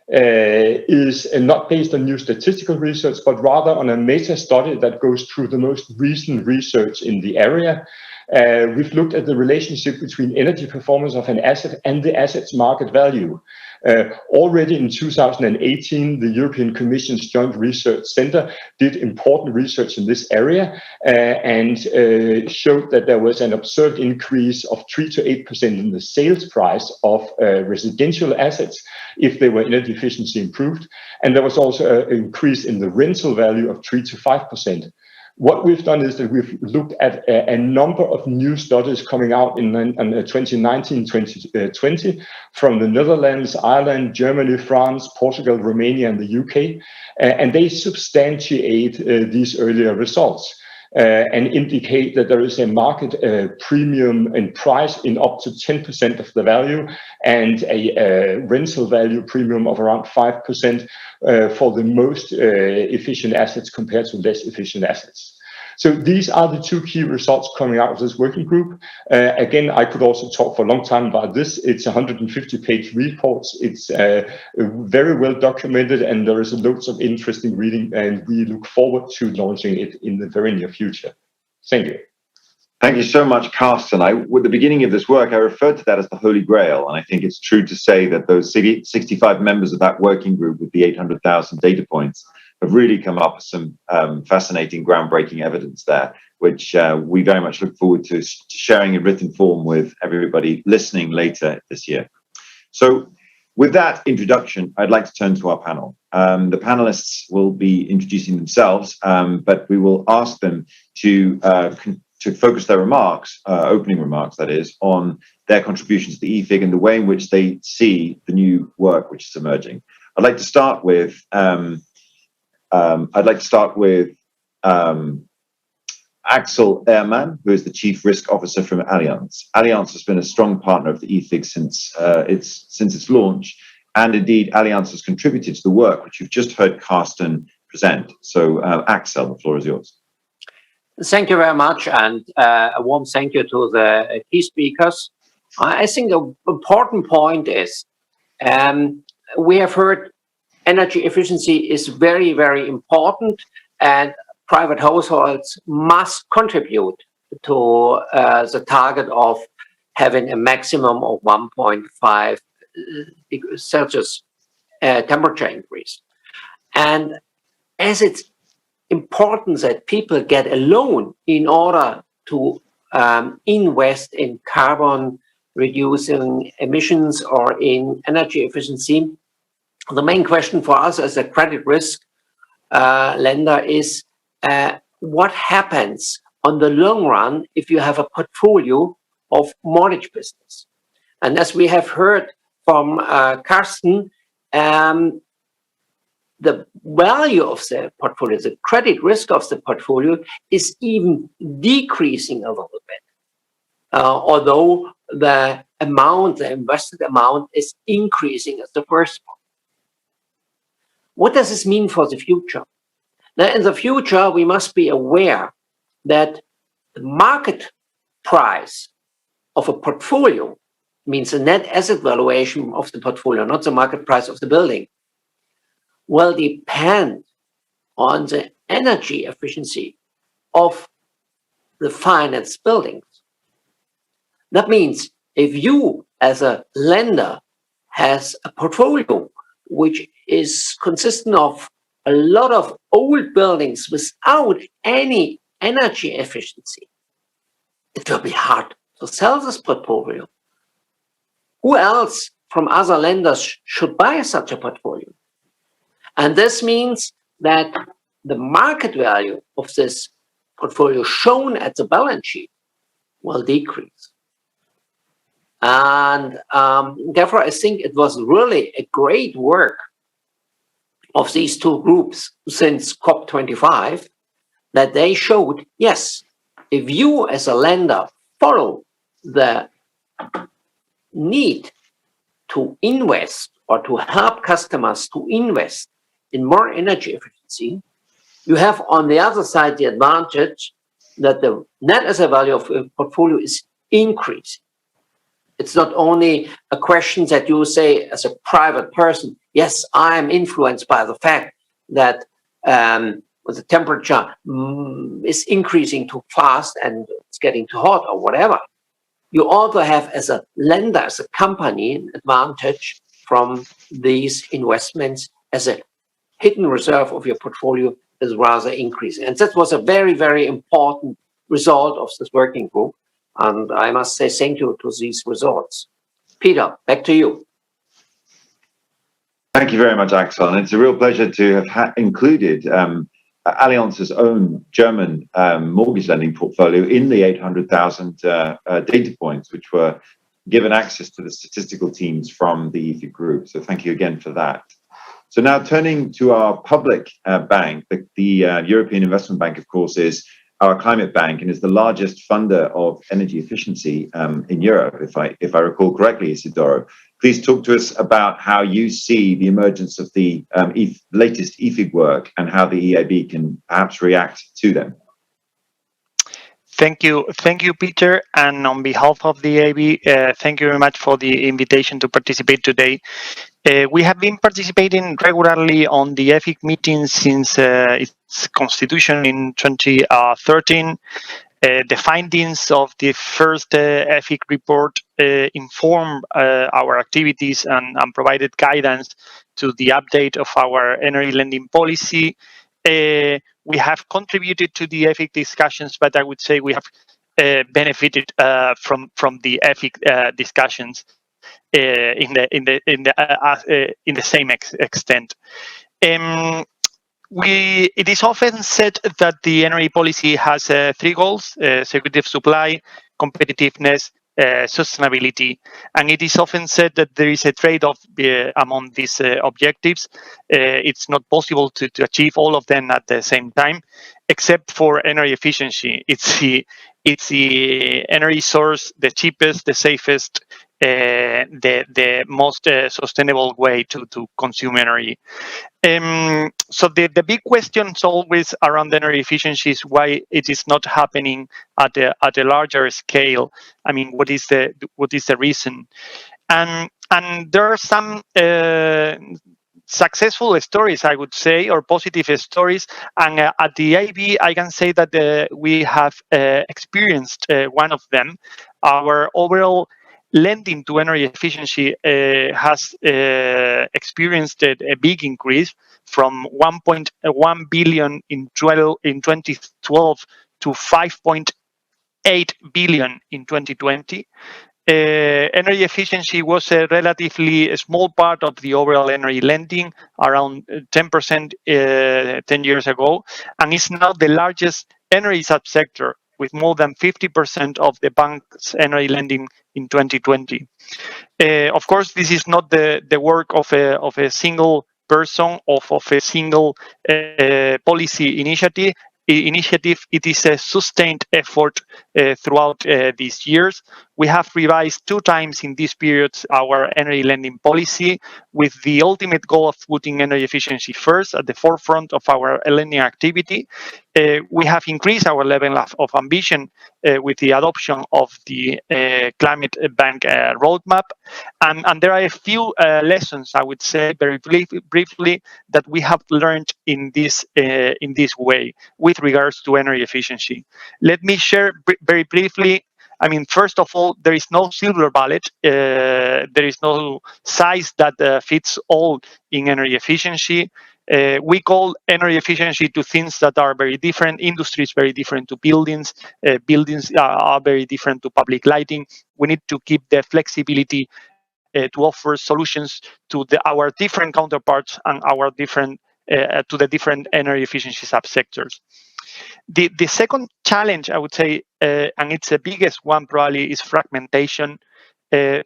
is not based on new statistical research, but rather on a meta-study that goes through the most recent research in the area. We've looked at the relationship between energy performance of an asset and the asset's market value. Already in 2018, the European Commission's Joint Research Centre did important research in this area and showed that there was an observed increase of 3 to 8% in the sales price of residential assets if they were energy efficiency improved. And there was also an increase in the rental value of 3 to 5%. What we've done is that we've looked at a number of new studies coming out in 2019-2020 from the Netherlands, Ireland, Germany, France, Portugal, Romania, and the UK, and they substantiate these earlier results and indicate that there is a market premium in price in up to 10% of the value and a rental value premium of around 5% for the most efficient assets compared to less efficient assets. So these are the 2 key results coming out of this working group. Again, I could also talk for a long time about this. It's 150-page reports. It's very well documented, and there is loads of interesting reading, and we look forward to launching it in the very near future. Thank you. Thank you so much, Carsten. With the beginning of this work, I referred to that as the Holy Grail, and I think it's true to say that those 65 members of that working group with the 800,000 data points have really come up with some fascinating, groundbreaking evidence there. which we very much look forward to sharing in written form with everybody listening later this year. So with that introduction, I'd like to turn to our panel. The panelists will be introducing themselves, but we will ask them to focus their remarks, opening remarks that is, on their contributions to the EFIG and the way in which they see the new work which is emerging. I'd like to start with Axel Ehrmann, who is the Chief Risk Officer from Allianz. Allianz has been a strong partner of the EFIG since its launch, and indeed Allianz has contributed to the work which you've just heard Carsten present. So Axel, the floor is yours. Thank you very much, and a warm thank you to the key speakers. I think the important point is we have heard energy efficiency is very, very important, and private households must contribute to the target of having a maximum of 1.5 degrees Celsius temperature increase. And as it's important that people get a loan in order to invest in carbon reducing emissions or in energy efficiency, the main question for us as a credit risk lender is what happens on the long run if you have a portfolio of mortgage business. And as we have heard from Carsten, the value of the portfolio, the credit risk of the portfolio is even decreasing a little bit, although the invested amount is increasing as the first one. What does this mean for the future? Now, in the future, we must be aware that the market price of a portfolio means the net asset valuation of the portfolio, not the market price of the building, will depend on the energy efficiency of the financed buildings. That means if you, as a lender, has a portfolio which is consistent of a lot of old buildings without any energy efficiency, it will be hard to sell this portfolio. Who else from other lenders should buy such a portfolio? And this means that the market value of this portfolio shown at the balance sheet will decrease. And therefore, I think it was really a great work of these two groups since COP25 that they showed, yes, if you as a lender follow the need to invest or to help customers to invest in more energy efficiency, you have on the other side the advantage that the net asset value of a portfolio is increasing. It's not only a question that you say as a private person, yes, I am influenced by the fact that the temperature is increasing too fast and it's getting too hot or whatever. You also have, as a lender, as a company, an advantage from these investments as a hidden reserve of your portfolio is rather increasing. And that was a very, very important result of this working group. And I must say thank you to these results. Peter, back to you. Thank you very much, Axel. And it's a real pleasure to have included Allianz's own German mortgage lending portfolio in the 800,000 data points, which were given access to the statistical teams from the EFIG group. So thank you again for that. So now turning to our public bank, the European Investment Bank, of course, is our climate bank and is the largest funder of energy efficiency in Europe, if I recall correctly, Isidoro. Please talk to us about how you see the emergence of the latest EFIG work and how the EIB can perhaps react to them. Thank you, Peter. And on behalf of the EIB, thank you very much for the invitation to participate today. We have been participating regularly on the EFIG meetings since its constitution in 2013. The findings of the first EFIG report inform our activities and provided guidance to the update of our energy lending policy. we have contributed to the EFIC discussions, but I would say we have benefited from the EFIC discussions in the same extent. It is often said that the energy policy has 3 goals: security of supply, competitiveness, sustainability. And it is often said that there is a trade-off among these objectives. It's not possible to achieve all of them at the same time, except for energy efficiency. It's the energy source, the cheapest, the safest, the most sustainable way to consume energy. So the big questions always around energy efficiency is why it is not happening at a larger scale. I mean, what is the reason? And there are some successful stories, I would say, or positive stories. And at the IB, I can say that we have experienced one of them. Our overall lending to energy efficiency has experienced a big increase from 1.1 billion in 2012 to 5.8 billion in 2020. Energy efficiency was a relatively small part of the overall energy lending, around 10% 10 years ago, and is now the largest energy subsector, with more than 50% of the bank's energy lending in 2020. Of course, this is not the work of a single person, of a single policy initiative. It is a sustained effort throughout these years. We have revised 2 times in this period our energy lending policy, with the ultimate goal of putting energy efficiency first at the forefront of our lending activity. We have increased our level of ambition with the adoption of the climate bank roadmap, and there are a few lessons, I would say very briefly, that we have learned in this way with regards to energy efficiency. Let me share very briefly. I mean, first of all, there is no silver bullet. There is no size that fits all in energy efficiency. We call energy efficiency to things that are very different. Industries very different to buildings. Buildings are very different to public lighting. We need to keep the flexibility to offer solutions to our different counterparts and our different to the different energy efficiency subsectors. The second challenge, I would say, and it's the biggest one probably, is fragmentation.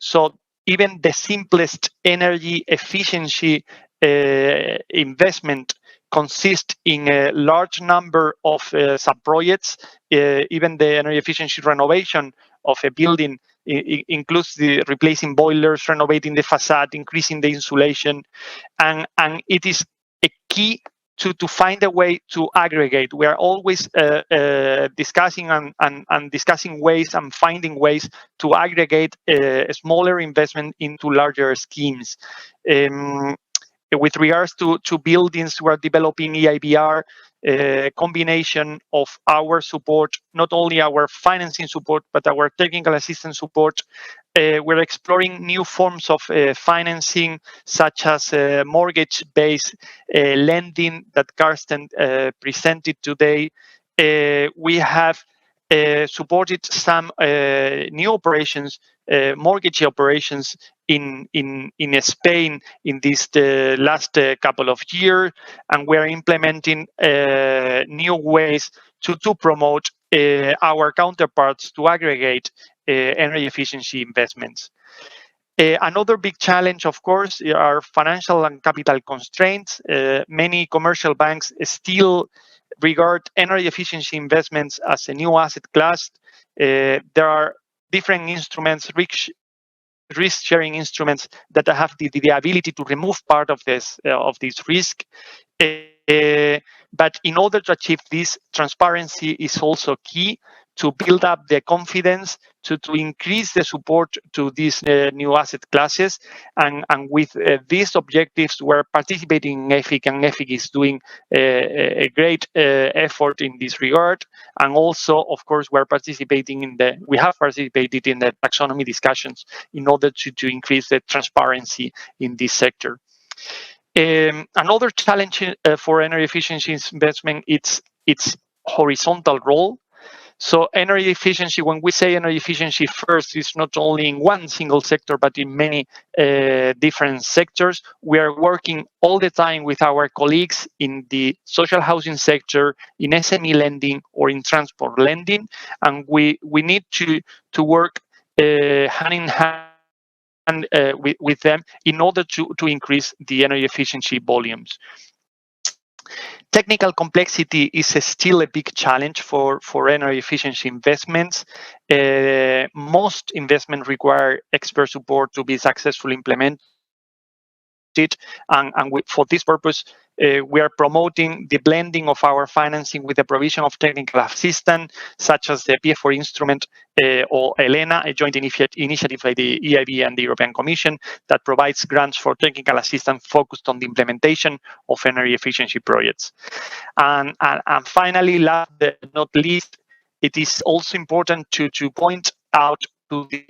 So even the simplest energy efficiency investment consists in a large number of sub-projects. Even the energy efficiency renovation of a building includes the replacing boilers, renovating the facade, increasing the insulation, and it is a key to find a way to aggregate. We are always discussing and discussing ways and finding ways to aggregate a smaller investment into larger schemes. With regards to buildings, we're developing EIBR, a combination of our support, not only our financing support, but our technical assistance support. We're exploring new forms of financing, such as mortgage-based lending that Karsten presented today. We have supported some new operations, mortgage operations in Spain in this last couple of years, and we're implementing new ways to promote our counterparts to aggregate energy efficiency investments. Another big challenge, of course, are financial and capital constraints. Many commercial banks still regard energy efficiency investments as a new asset class. There are different instruments, risk-sharing instruments, that have the ability to remove part of this risk. But in order to achieve this, transparency is also key to build up the confidence, to increase the support to these new asset classes. And with these objectives, we're participating in EFIC, and EFIC is doing a great effort in this regard. And also, of course, we have participated in the taxonomy discussions in order to increase the transparency in this sector. Another challenge for energy efficiency investment, it's horizontal role. So energy efficiency, when we say energy efficiency first, is not only in one single sector, but in many different sectors. We are working all the time with our colleagues in the social housing sector, in SME lending, or in transport lending. And we need to work hand in hand with them in order to increase the energy efficiency volumes. Technical complexity is still a big challenge for energy efficiency investments. Most investments require expert support to be successfully implemented. And for this purpose, we are promoting the blending of our financing with the provision of technical assistance, such as the PF4 instrument or ELENA, a joint initiative by the EIB and the European Commission that provides grants for technical assistance focused on the implementation of energy efficiency projects. And finally, last but not least, it is also important to point out to the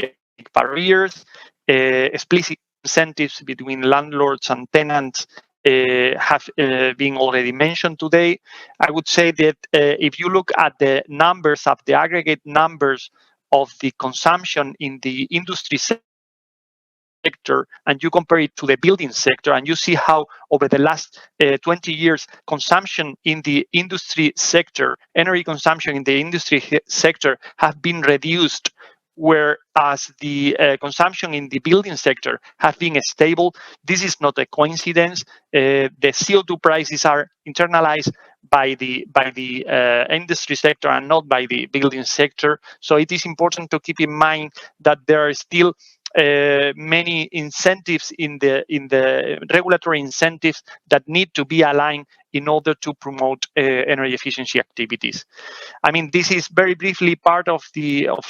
barriers. Explicit incentives between landlords and tenants have been already mentioned today. I would say that if you look at the numbers of the aggregate numbers of the consumption in the industry sector, and you compare it to the building sector, and you see how over the last 20 years, consumption in the industry sector, energy consumption in the industry sector have been reduced, whereas the consumption in the building sector has been stable. This is not a coincidence. The CO2 prices are internalized by the industry sector and not by the building sector. So it is important to keep in mind that there are still many incentives in the regulatory incentives that need to be aligned in order to promote energy efficiency activities. I mean, this is very briefly part of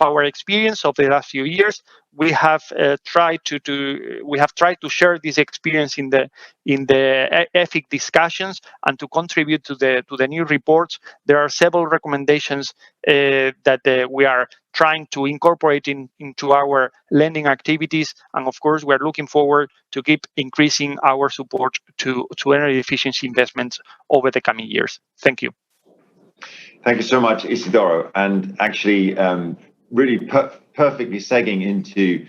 our experience of the last few years. We have tried to share this experience in the EFIC discussions and to contribute to the new reports. There are several recommendations that we are trying to incorporate into our lending activities, and of course, we are looking forward to keep increasing our support to energy efficiency investments over the coming years. Thank you. Thank you so much, Isidoro. And actually, really perfectly segging into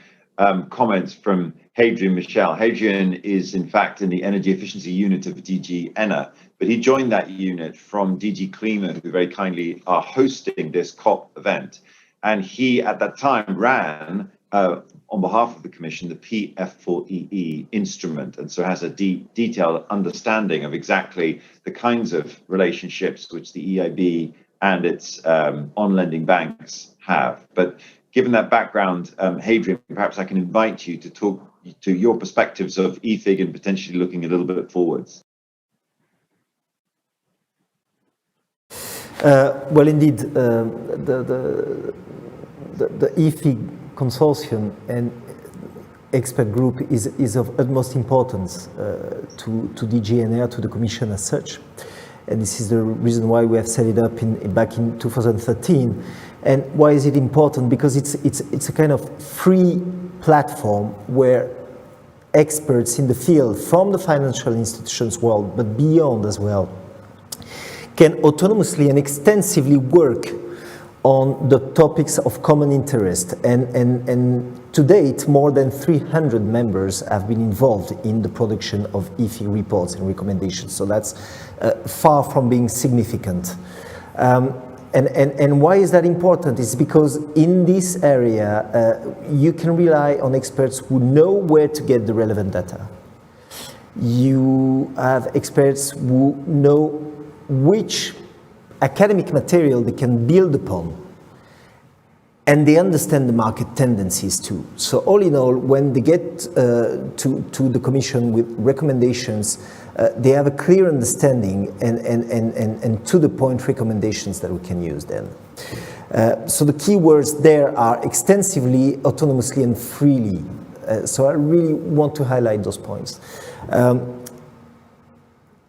comments from Hadrian Michel. Hadrian is, in fact, in the energy efficiency unit of DG ENA, but he joined that unit from DG Klima, who very kindly are hosting this COP event. And he, at that time, ran, on behalf of the Commission, the PF4EE instrument, and so has a detailed understanding of exactly the kinds of relationships which the EIB and its on-lending banks have. But given that background, Hadrian, perhaps I can invite you to talk to your perspectives of EFIG and potentially looking a little bit forwards. Well, indeed, the EFIG consortium and expert group is of utmost importance to DG ENA, to the Commission as such. And this is the reason why we have set it up back in 2013. And why is it important? Because it's a kind of free platform where experts in the field from the financial institutions world, but beyond as well, can autonomously and extensively work on the topics of common interest. And to date, more than 300 members have been involved in the production of EFIG reports and recommendations. So that's far from being significant. And why is that important? It's because in this area, you can rely on experts who know where to get the relevant data. You have experts who know which academic material they can build upon, and they understand the market tendencies too. So all in all, when they get to the Commission with recommendations, they have a clear understanding and to the point recommendations that we can use then. So the key words there are extensively, autonomously, and freely. So I really want to highlight those points.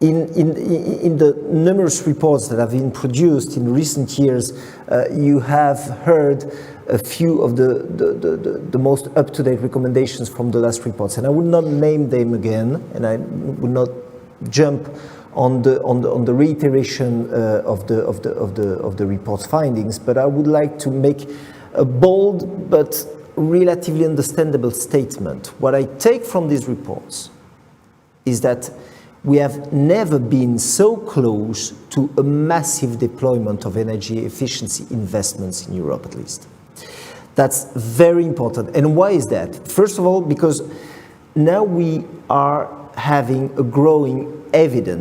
In the numerous reports that have been produced in recent years, you have heard a few of the most up-to-date recommendations from the last reports. And I would not name them again, and I would not jump on the reiteration of the report's findings, but I would like to make a bold but relatively understandable statement. What I take from these reports is that we have never been so close to a massive deployment of energy efficiency investments in Europe, at least. That's very important. And why is that? First of all, because now we are having a growing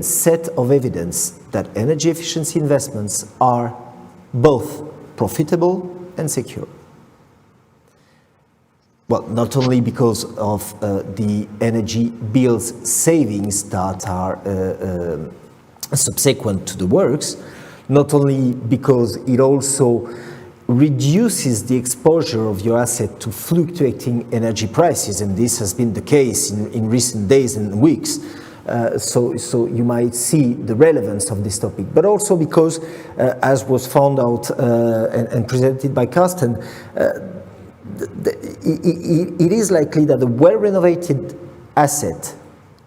set of evidence that energy efficiency investments are both profitable and secure. Well, not only because of the energy bills savings that are subsequent to the works, not only because it also reduces the exposure of your asset to fluctuating energy prices, and this has been the case in recent days and weeks. So you might see the relevance of this topic, but also because, as was found out and presented by Carsten, it is likely that a well-renovated asset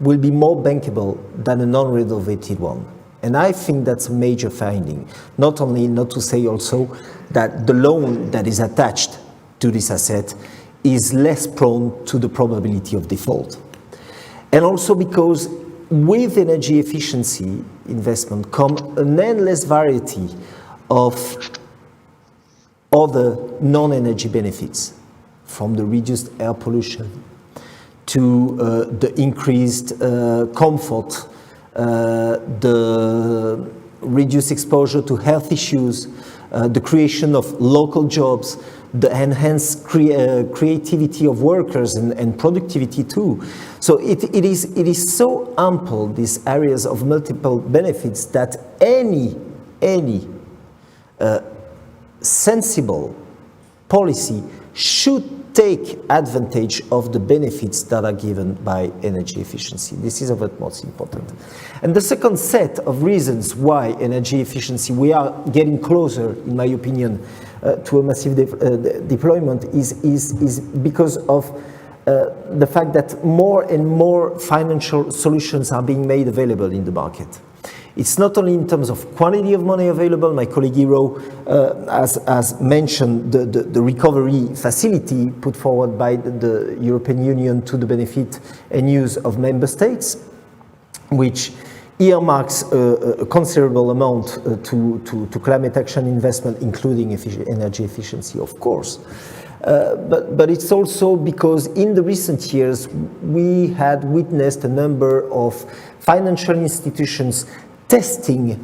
will be more bankable than a non-renovated one. And I think that's a major finding. Not to say also that the loan that is attached to this asset is less prone to the probability of default. And also because with energy efficiency investment come an endless variety of other non-energy benefits, from the reduced air pollution to the increased comfort, the reduced exposure to health issues, the creation of local jobs, the enhanced creativity of workers and productivity too. So it is so ample, these areas of multiple benefits, that any sensible policy should take advantage of the benefits that are given by energy efficiency. This is of utmost importance. And the second set of reasons why energy efficiency, we are getting closer, in my opinion, to a massive deployment is because of the fact that more and more financial solutions are being made available in the market. It's not only in terms of quantity of money available. My colleague Hiro has mentioned the recovery facility put forward by the European Union to the benefit and use of member states, which earmarks a considerable amount to climate action investment, including energy efficiency, of course. But it's also because in the recent years we had witnessed a number of financial institutions testing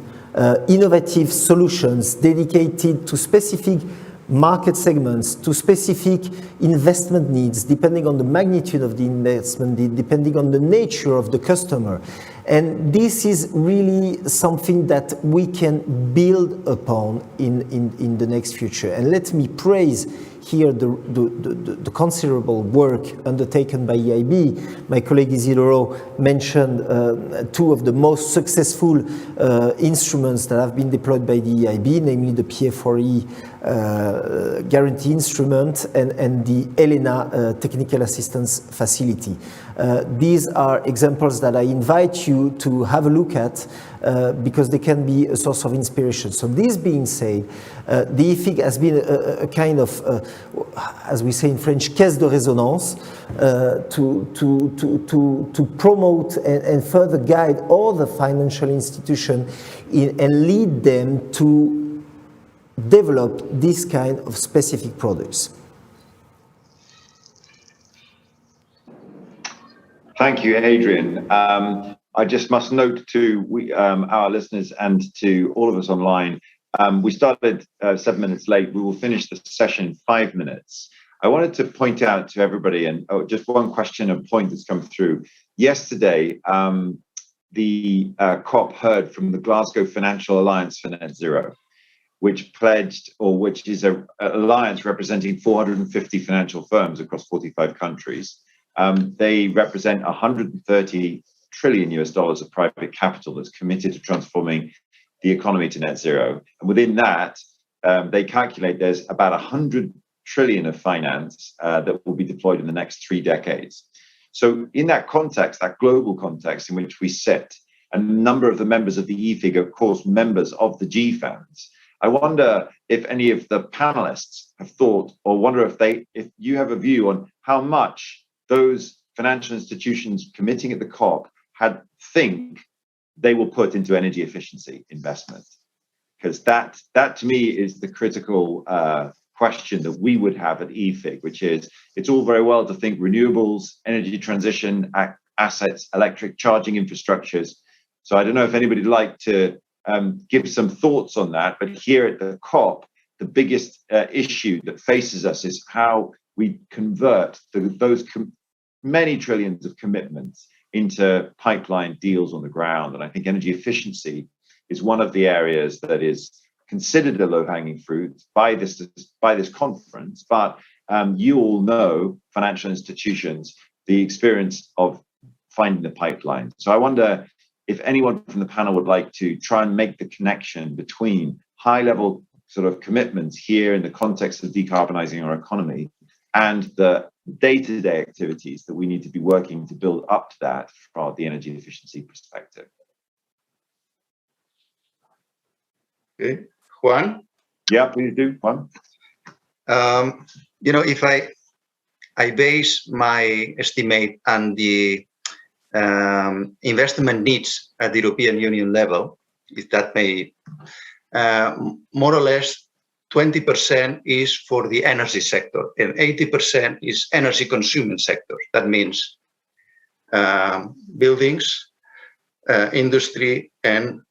innovative solutions dedicated to specific market segments, to specific investment needs, depending on the magnitude of the investment, depending on the nature of the customer. And this is really something that we can build upon in the next future. And let me praise here the considerable work undertaken by EIB. My colleague Isidoro mentioned two of the most successful instruments that have been deployed by the EIB, namely the PF4E guarantee instrument and the ELENA technical assistance facility. These are examples that I invite you to have a look at because they can be a source of inspiration. So this being said, the IFIG has been a kind of, as we say in French, caisse de résonance to promote and further guide all the financial institutions and lead them to develop this kind of specific products. Thank you, Adrian. I just must note to our listeners and to all of us online, we started 7 minutes late. We will finish the session in 5 minutes. I wanted to point out to everybody, and just one question and point that's come through. Yesterday, the COP heard from the Glasgow Financial Alliance for Net Zero, which pledged, or which is an alliance representing 450 financial firms across 45 countries. They represent $130 trillion of private capital that's committed to transforming the economy to net zero. And within that, they calculate there's about 100 trillion of finance that will be deployed in the next 3 decades. So in that context, that global context in which we sit, a number of the members of the EFIG, of course, members of the GFANs. I wonder if any of the panelists have thought, or wonder if you have a view on how much those financial institutions committing at the COP think they will put into energy efficiency investment. Because that to me is the critical question that we would have at EFIG, which is, it's all very well to think renewables, energy transition, assets, electric charging infrastructures. So I don't know if anybody'd like to give some thoughts on that, but here at the COP, the biggest issue that faces us is how we convert those many trillions of commitments into pipeline deals on the ground. And I think energy efficiency is one of the areas that is considered a low-hanging fruit by this conference. But you all know, financial institutions, the experience of finding the pipeline. So I wonder if anyone from the panel would like to try and make the connection between high-level sort of commitments here in the context of decarbonizing our economy and the day-to-day activities that we need to be working to build up to that from the energy efficiency perspective. Okay, Juan? Yeah, please do, Juan. If I base my estimate on the investment needs at the European Union level, if that may, more or less 20% is for the energy sector and 80% is energy consuming sector. That means buildings, industry, and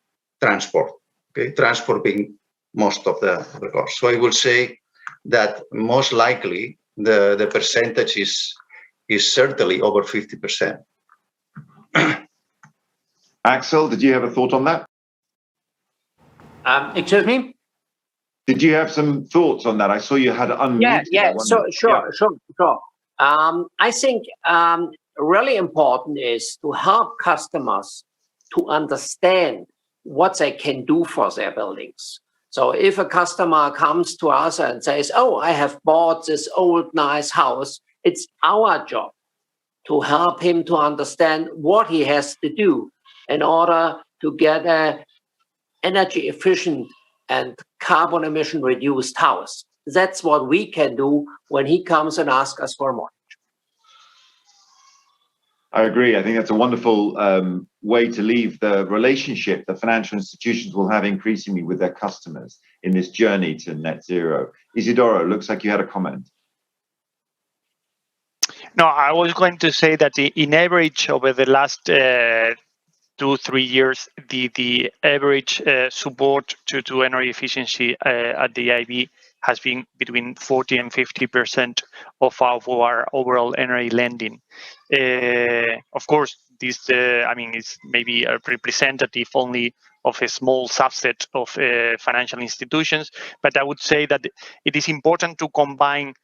transport. Okay, transport being most of the cost. So I will say that most likely the percentage is certainly over 50%. Axel, did you have a thought on that? Excuse me? Did you have some thoughts on that? I saw you had unmuted. Yeah. Sure. I think really important is to help customers to understand what they can do for their buildings. So if a customer comes to us and says, "Oh, I have bought this old nice house," it's our job to help him to understand what he has to do in order to get a energy efficient and carbon emission reduced house. That's what we can do when he comes and asks us for more. I agree. I think that's a wonderful way to leave the relationship that financial institutions will have increasingly with their customers in this journey to net zero. Isidoro, looks like you had a comment. No, I was going to say that in average over the last 2-3 years, the average support to energy efficiency at the EIB has been between 40 and 50% of our overall energy lending. Of course, this is maybe a representative only of a small subset of financial institutions, but I would say that it is important to combine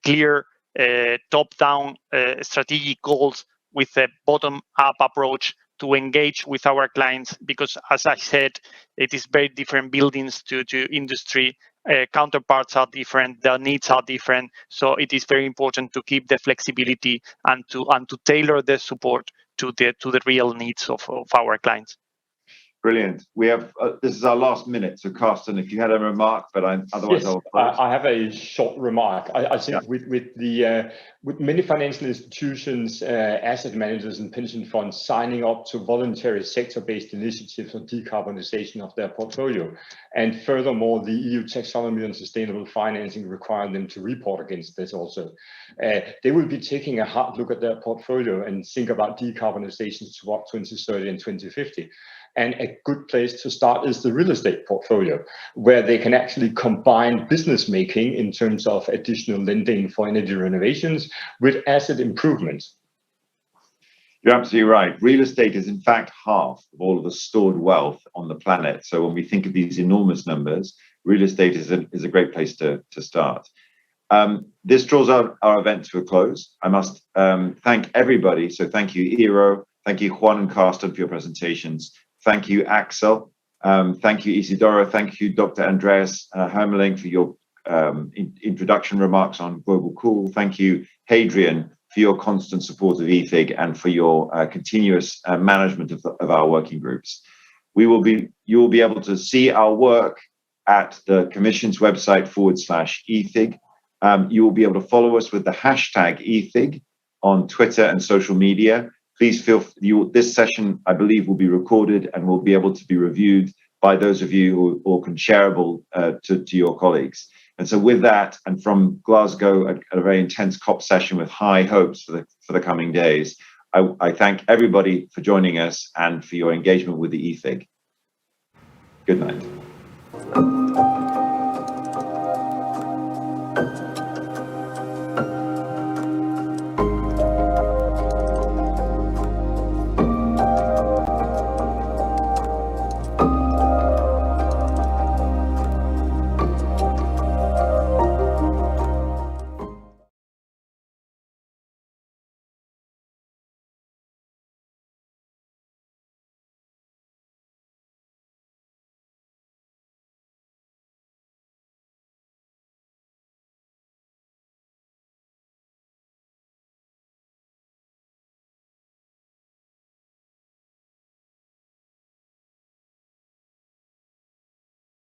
clear top-down strategic goals with a bottom-up approach to engage with our clients, because as I said, it is very different buildings to industry. Counterparts are different, their needs are different, so it is very important to keep the flexibility and to tailor the support to the real needs of our clients. Brilliant. We have this is our last minute, so Carsten, if you had a remark, but otherwise yes, I have a short remark. I think with many financial institutions, asset managers, and pension funds signing up to voluntary sector-based initiatives on decarbonization of their portfolio, and furthermore, the EU taxonomy on sustainable financing require them to report against this also. They will be taking a hard look at their portfolio and think about decarbonization toward 2030 and 2050. And a good place to start is the real estate portfolio, where they can actually combine business making in terms of additional lending for energy renovations with asset improvements. You're absolutely right. Real estate is in fact half of all of the stored wealth on the planet. So when we think of these enormous numbers, real estate is a great place to start. This draws our event to a close. I must thank everybody. So thank you, Eero. Thank you, Juan and Carsten, for your presentations. Thank you, Axel. Thank you, Isidoro. Thank you, Dr. Andreas Hermeling, for your introduction remarks on Global Cool. Thank you, Hadrian, for your constant support of EFIG and for your continuous management of our working groups. You will be able to see our work at the Commission's website /EFIG. You will be able to follow us with the hashtag EFIG on Twitter and social media. Please this session, I believe, will be recorded and will be able to be reviewed by those of you who can shareable to your colleagues. And so with that, and from Glasgow, a very intense COP session with high hopes for the coming days, I thank everybody for joining us and for your engagement with the EFIG. Good night.